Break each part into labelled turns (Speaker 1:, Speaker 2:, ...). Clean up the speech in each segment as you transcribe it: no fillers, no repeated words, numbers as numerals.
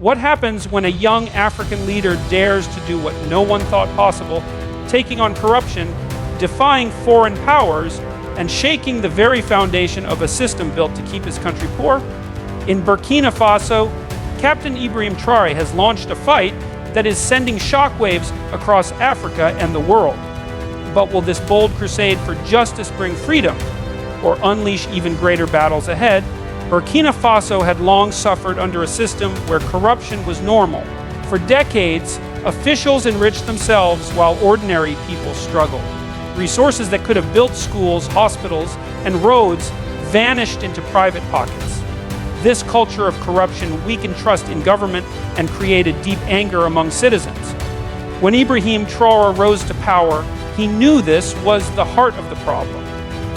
Speaker 1: What happens when a young African leader dares to do what no one thought possible, taking on corruption, defying foreign powers, and shaking the very foundation of a system built to keep his country poor? In Burkina Faso, Captain Ibrahim Traoré has launched a fight that is sending shockwaves across Africa and the world. But will this bold crusade for justice bring freedom, or unleash even greater battles ahead? Burkina Faso had long suffered under a system where corruption was normal. For decades, officials enriched themselves while ordinary people struggled. Resources that could have built schools, hospitals, and roads vanished into private pockets. This culture of corruption weakened trust in government and created deep anger among citizens. When Ibrahim Traoré rose to power, he knew this was the heart of the problem.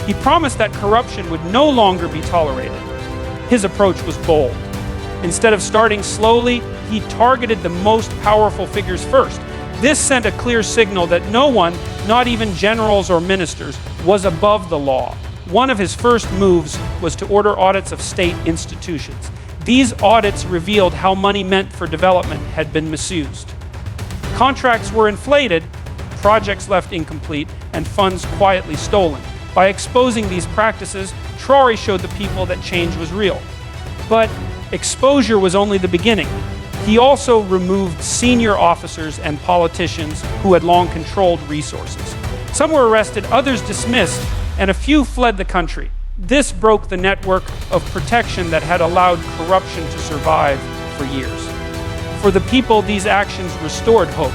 Speaker 1: He promised that corruption would no longer be tolerated. His approach was bold. Instead of starting slowly, he targeted the most powerful figures first. This sent a clear signal that no one, not even generals or ministers, was above the law. One of his first moves was to order audits of state institutions. These audits revealed how money meant for development had been misused. Contracts were inflated, projects left incomplete, and funds quietly stolen. By exposing these practices, Traoré showed the people that change was real. But exposure was only the beginning. He also removed senior officers and politicians who had long controlled resources. Some were arrested, others dismissed, and a few fled the country. This broke the network of protection that had allowed corruption to survive for years. For the people, these actions restored hope.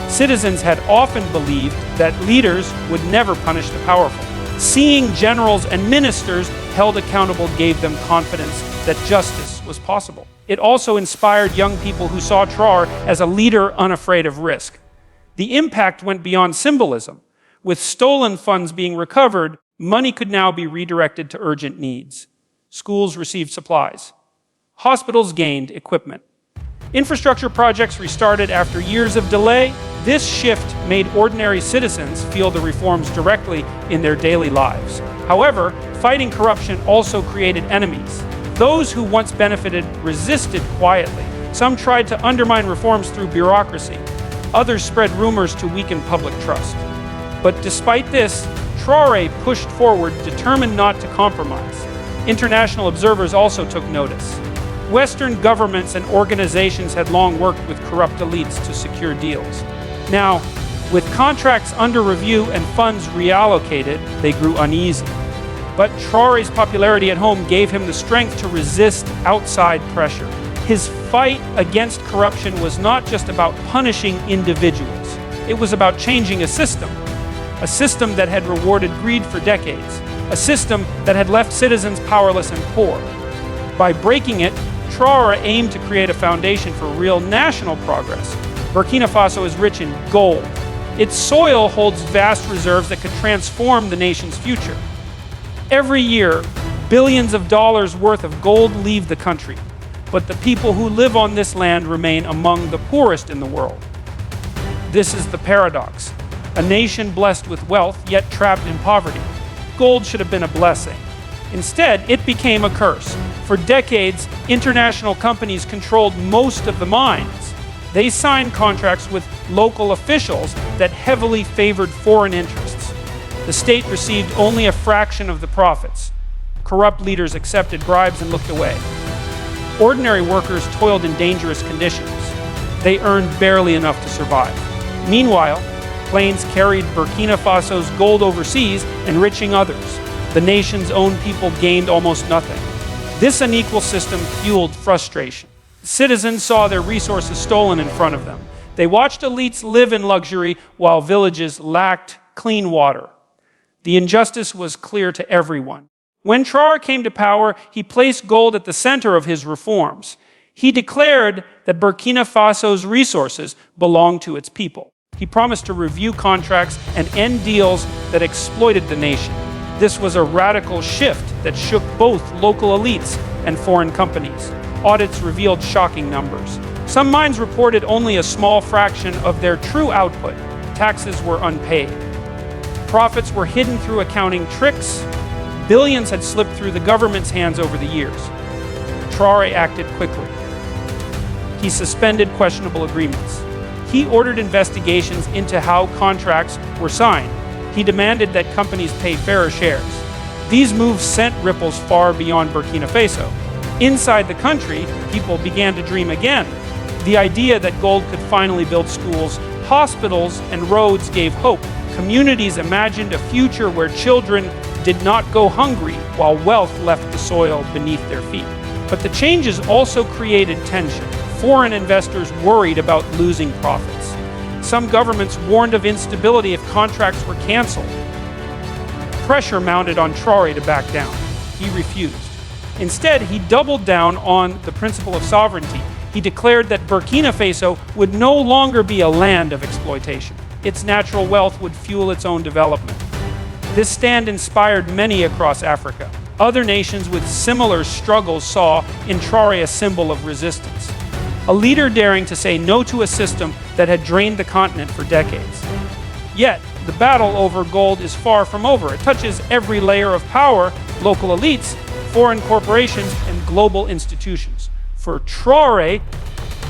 Speaker 1: Citizens had often believed that leaders would never punish the powerful. Seeing generals and ministers held accountable gave them confidence that justice was possible. It also inspired young people who saw Traoré as a leader unafraid of risk. The impact went beyond symbolism. With stolen funds being recovered, money could now be redirected to urgent needs. Schools received supplies. Hospitals gained equipment. Infrastructure projects restarted after years of delay. This shift made ordinary citizens feel the reforms directly in their daily lives. However, fighting corruption also created enemies. Those who once benefited resisted quietly. Some tried to undermine reforms through bureaucracy. Others spread rumors to weaken public trust. But despite this, Traoré pushed forward, determined not to compromise. International observers also took notice. Western governments and organizations had long worked with corrupt elites to secure deals. Now, with contracts under review and funds reallocated, they grew uneasy. But Traoré's popularity at home gave him the strength to resist outside pressure. His fight against corruption was not just about punishing individuals. It was about changing a system that had rewarded greed for decades, a system that had left citizens powerless and poor. By breaking it, Traoré aimed to create a foundation for real national progress. Burkina Faso is rich in gold. Its soil holds vast reserves that could transform the nation's future. Every year, billions of dollars worth of gold leave the country, but the people who live on this land remain among the poorest in the world. This is the paradox. A nation blessed with wealth, yet trapped in poverty. Gold should have been a blessing. Instead, it became a curse. For decades, international companies controlled most of the mines. They signed contracts with local officials that heavily favored foreign interests. The state received only a fraction of the profits. Corrupt leaders accepted bribes and looked away. Ordinary workers toiled in dangerous conditions. They earned barely enough to survive. Meanwhile, planes carried Burkina Faso's gold overseas, enriching others. The nation's own people gained almost nothing. This unequal system fueled frustration. Citizens saw their resources stolen in front of them. They watched elites live in luxury while villages lacked clean water. The injustice was clear to everyone. When Traoré came to power, he placed gold at the center of his reforms. He declared that Burkina Faso's resources belonged to its people. He promised to review contracts and end deals that exploited the nation. This was a radical shift that shook both local elites and foreign companies. Audits revealed shocking numbers. Some mines reported only a small fraction of their true output. Taxes were unpaid. Profits were hidden through accounting tricks. Billions had slipped through the government's hands over the years. Traoré acted quickly. he suspended questionable agreements. He ordered investigations into how contracts were signed. He demanded that companies pay fairer shares. These moves sent ripples far beyond Burkina Faso. Inside the country, people began to dream again. The idea that gold could finally build schools, hospitals, and roads gave hope. Communities imagined a future where children did not go hungry while wealth left the soil beneath their feet. But the changes also created tension. Foreign investors worried about losing profits. Some governments warned of instability if contracts were canceled. Pressure mounted on Traore to back down. He refused. Instead, he doubled down on the principle of sovereignty. He declared that Burkina Faso would no longer be a land of exploitation. Its natural wealth would fuel its own development. This stand inspired many across Africa. Other nations with similar struggles saw in Traore a symbol of resistance. A leader daring to say no to a system that had drained the continent for decades. Yet, the battle over gold is far from over. It touches every layer of power, local elites, foreign corporations, and global institutions. For Traore,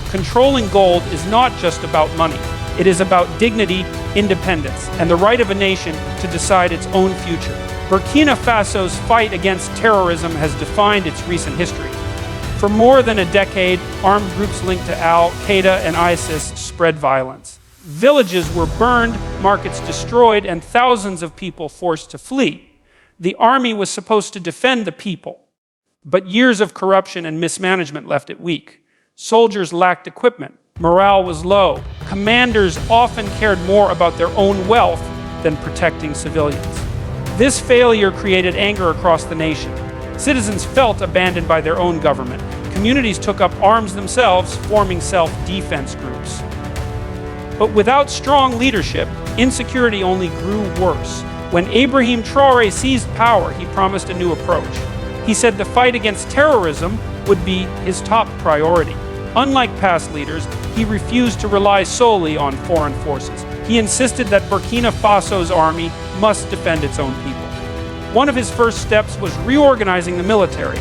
Speaker 1: controlling gold is not just about money. It is about dignity, independence, and the right of a nation to decide its own future. Burkina Faso's fight against terrorism has defined its recent history. For more than a decade, armed groups linked to Al-Qaeda and ISIS spread violence. Villages were burned, markets destroyed, and thousands of people forced to flee. The army was supposed to defend the people, but years of corruption and mismanagement left it weak. Soldiers lacked equipment. Morale was low. Commanders often cared more about their own wealth than protecting civilians. This failure created anger across the nation. Citizens felt abandoned by their own government. Communities took up arms themselves, forming self-defense groups. But without strong leadership, insecurity only grew worse. When Ibrahim Traoré seized power, he promised a new approach. He said the fight against terrorism would be his top priority. Unlike past leaders, he refused to rely solely on foreign forces. He insisted that Burkina Faso's army must defend its own people. One of his first steps was reorganizing the military.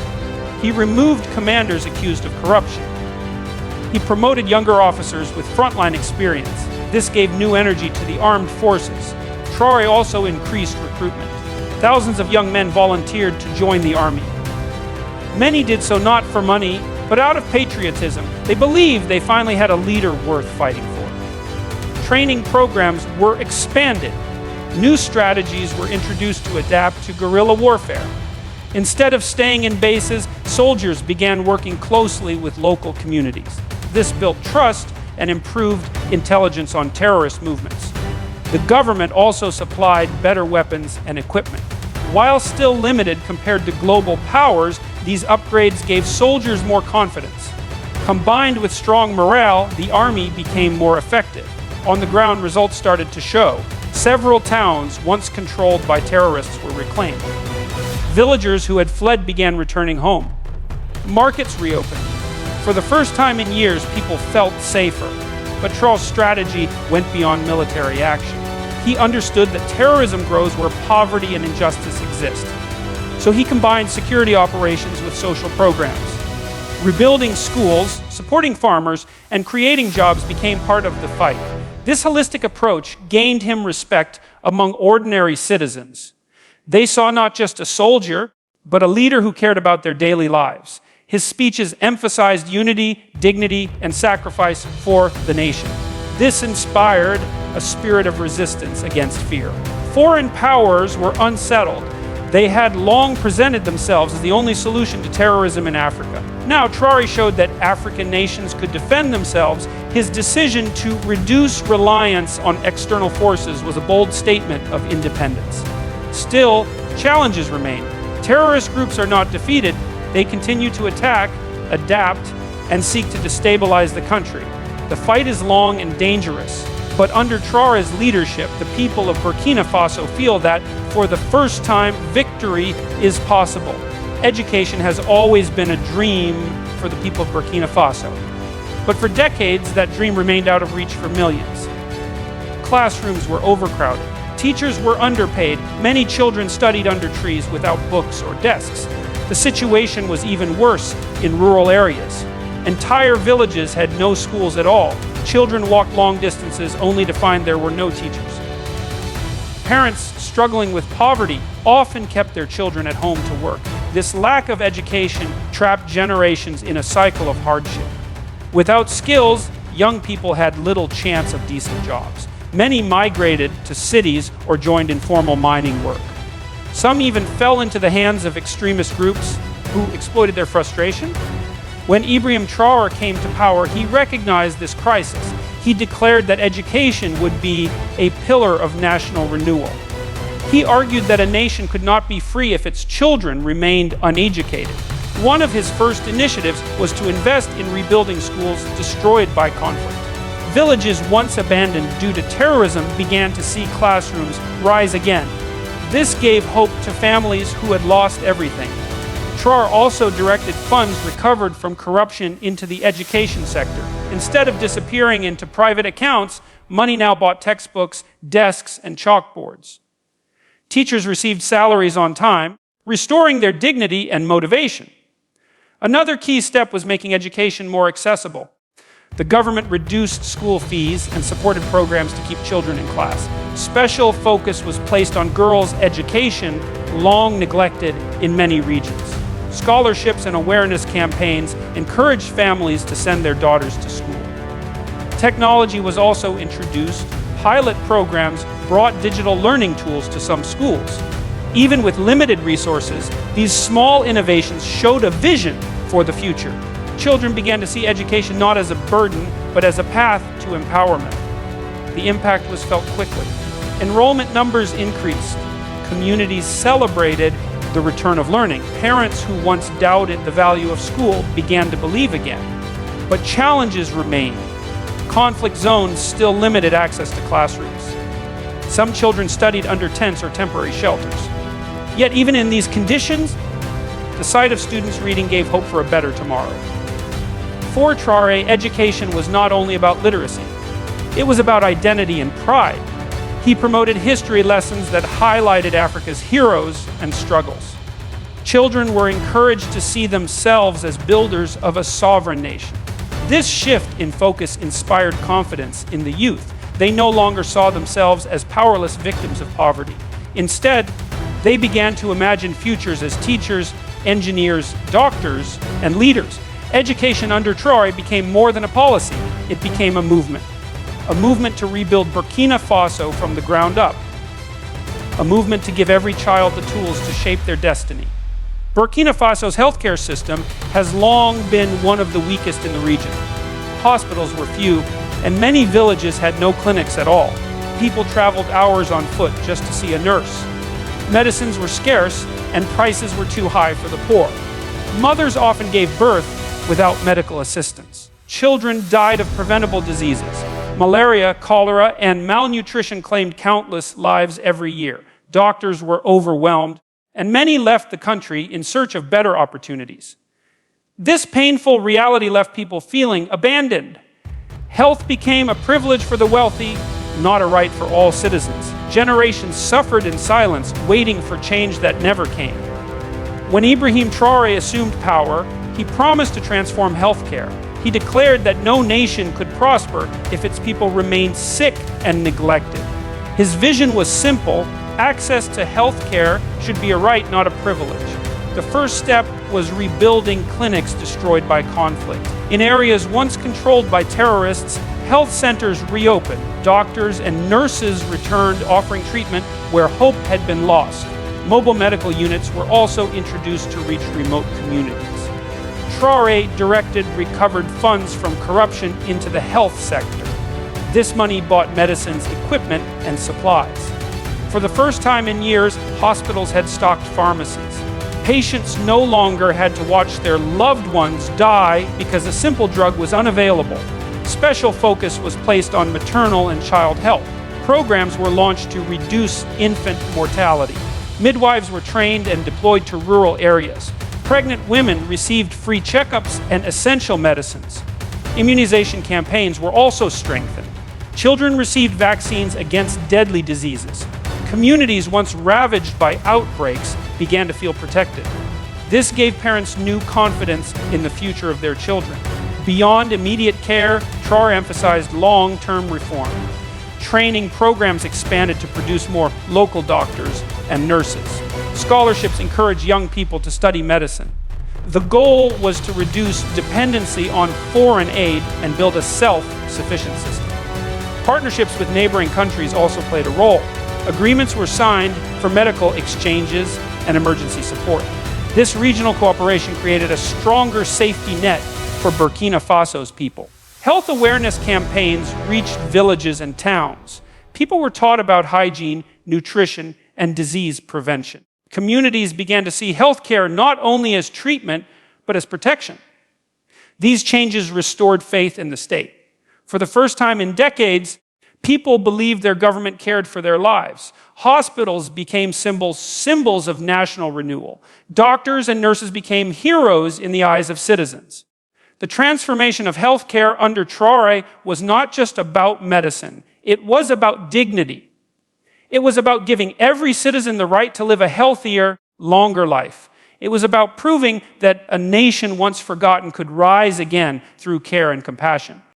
Speaker 1: He removed commanders accused of corruption. He promoted younger officers with frontline experience. This gave new energy to the armed forces. Traoré also increased recruitment. Thousands of young men volunteered to join the army. Many did so not for money, but out of patriotism. They believed they finally had a leader worth fighting for. Training programs were expanded. New strategies were introduced to adapt to guerrilla warfare. Instead of staying in bases, soldiers began working closely with local communities. This built trust and improved intelligence on terrorist movements. The government also supplied better weapons and equipment. While still limited compared to global powers, these upgrades gave soldiers more confidence. Combined with strong morale, the army became more effective. On the ground, results started to show. Several towns, once controlled by terrorists, were reclaimed. Villagers who had fled began returning home. Markets reopened. For the first time in years, people felt safer. But Traoré's strategy went beyond military action. He understood that terrorism grows where poverty and injustice exist. So he combined security operations with social programs. Rebuilding schools, supporting farmers, and creating jobs became part of the fight. This holistic approach gained him respect among ordinary citizens. They saw not just a soldier, but a leader who cared about their daily lives. His speeches emphasized unity, dignity, and sacrifice for the nation. This inspired a spirit of resistance against fear. Foreign powers were unsettled. They had long presented themselves as the only solution to terrorism in Africa. Now, Traoré showed that African nations could defend themselves. His decision to reduce reliance on external forces was a bold statement of independence. Still, challenges remain. Terrorist groups are not defeated. They continue to attack, adapt, and seek to destabilize the country. The fight is long and dangerous, but under Traoré's leadership, the people of Burkina Faso feel that, for the first time, victory is possible. Education has always been a dream for the people of Burkina Faso. But for decades, that dream remained out of reach for millions. Classrooms were overcrowded. Teachers were underpaid. Many children studied under trees without books or desks. The situation was even worse in rural areas. Entire villages had no schools at all. Children walked long distances only to find there were no teachers. Parents struggling with poverty often kept their children at home to work. This lack of education trapped generations in a cycle of hardship. Without skills, young people had little chance of decent jobs. Many migrated to cities or joined informal mining work. Some even fell into the hands of extremist groups who exploited their frustration. When Ibrahim Traoré came to power, he recognized this crisis. He declared that education would be a pillar of national renewal. He argued that a nation could not be free if its children remained uneducated. One of his first initiatives was to invest in rebuilding schools destroyed by conflict. Villages once abandoned due to terrorism began to see classrooms rise again. This gave hope to families who had lost everything. Traore also directed funds recovered from corruption into the education sector. Instead of disappearing into private accounts, money now bought textbooks, desks, and chalkboards. Teachers received salaries on time, restoring their dignity and motivation. Another key step was making education more accessible. The government reduced school fees and supported programs to keep children in class. Special focus was placed on girls' education, long neglected in many regions. Scholarships and awareness campaigns encouraged families to send their daughters to school. Technology was also introduced. Pilot programs brought digital learning tools to some schools. Even with limited resources, these small innovations showed a vision for the future. Children began to see education not as a burden, but as a path to empowerment. The impact was felt quickly. Enrollment numbers increased. Communities celebrated the return of learning. Parents who once doubted the value of school began to believe again. But challenges remained. Conflict zones still limited access to classrooms. Some children studied under tents or temporary shelters. Yet even in these conditions, the sight of students reading gave hope for a better tomorrow. For Traoré, education was not only about literacy. It was about identity and pride. He promoted history lessons that highlighted Africa's heroes and struggles. Children were encouraged to see themselves as builders of a sovereign nation. This shift in focus inspired confidence in the youth. They no longer saw themselves as powerless victims of poverty. Instead, they began to imagine futures as teachers, engineers, doctors, and leaders. Education under Traoré became more than a policy. It became a movement to rebuild Burkina Faso from the ground up, a movement to give every child the tools to shape their destiny. Burkina Faso's healthcare system has long been one of the weakest in the region. Hospitals were few, and many villages had no clinics at all. People traveled hours on foot just to see a nurse. Medicines were scarce, and prices were too high for the poor. Mothers often gave birth without medical assistance. Children died of preventable diseases. Malaria, cholera, and malnutrition claimed countless lives every year. Doctors were overwhelmed, and many left the country in search of better opportunities. This painful reality left people feeling abandoned. Health became a privilege for the wealthy, not a right for all citizens. Generations suffered in silence, waiting for change that never came. When Ibrahim Traoré assumed power, he promised to transform healthcare. He declared that no nation could prosper if its people remained sick and neglected. His vision was simple: access to healthcare should be a right, not a privilege. The first step was rebuilding clinics destroyed by conflict. In areas once controlled by terrorists, health centers reopened. Doctors and nurses returned, offering treatment where hope had been lost. Mobile medical units were also introduced to reach remote communities. Traoré directed recovered funds from corruption into the health sector. This money bought medicines, equipment, and supplies. For the first time in years, hospitals had stocked pharmacies. Patients no longer had to watch their loved ones die because a simple drug was unavailable. Special focus was placed on maternal and child health. Programs were launched to reduce infant mortality. Midwives were trained and deployed to rural areas. Pregnant women received free checkups and essential medicines. Immunization campaigns were also strengthened. Children received vaccines against deadly diseases. Communities once ravaged by outbreaks began to feel protected. This gave parents new confidence in the future of their children. Beyond immediate care, Traore emphasized long-term reform. Training programs expanded to produce more local doctors and nurses. Scholarships encouraged young people to study medicine. The goal was to reduce dependency on foreign aid and build a self-sufficient system. Partnerships with neighboring countries also played a role. Agreements were signed for medical exchanges and emergency support. This regional cooperation created a stronger safety net for Burkina Faso's people. Health awareness campaigns reached villages and towns. People were taught about hygiene, nutrition, and disease prevention. Communities began to see healthcare not only as treatment, but as protection. These changes restored faith in the state. For the first time in decades, people believed their government cared for their lives. Hospitals became symbols of national renewal. Doctors and nurses became heroes in the eyes of citizens. The transformation of healthcare under Traore was not just about medicine. It was about dignity. It was about giving every citizen the right to live a healthier, longer life. It was about proving that a nation once forgotten could rise again through care and compassion.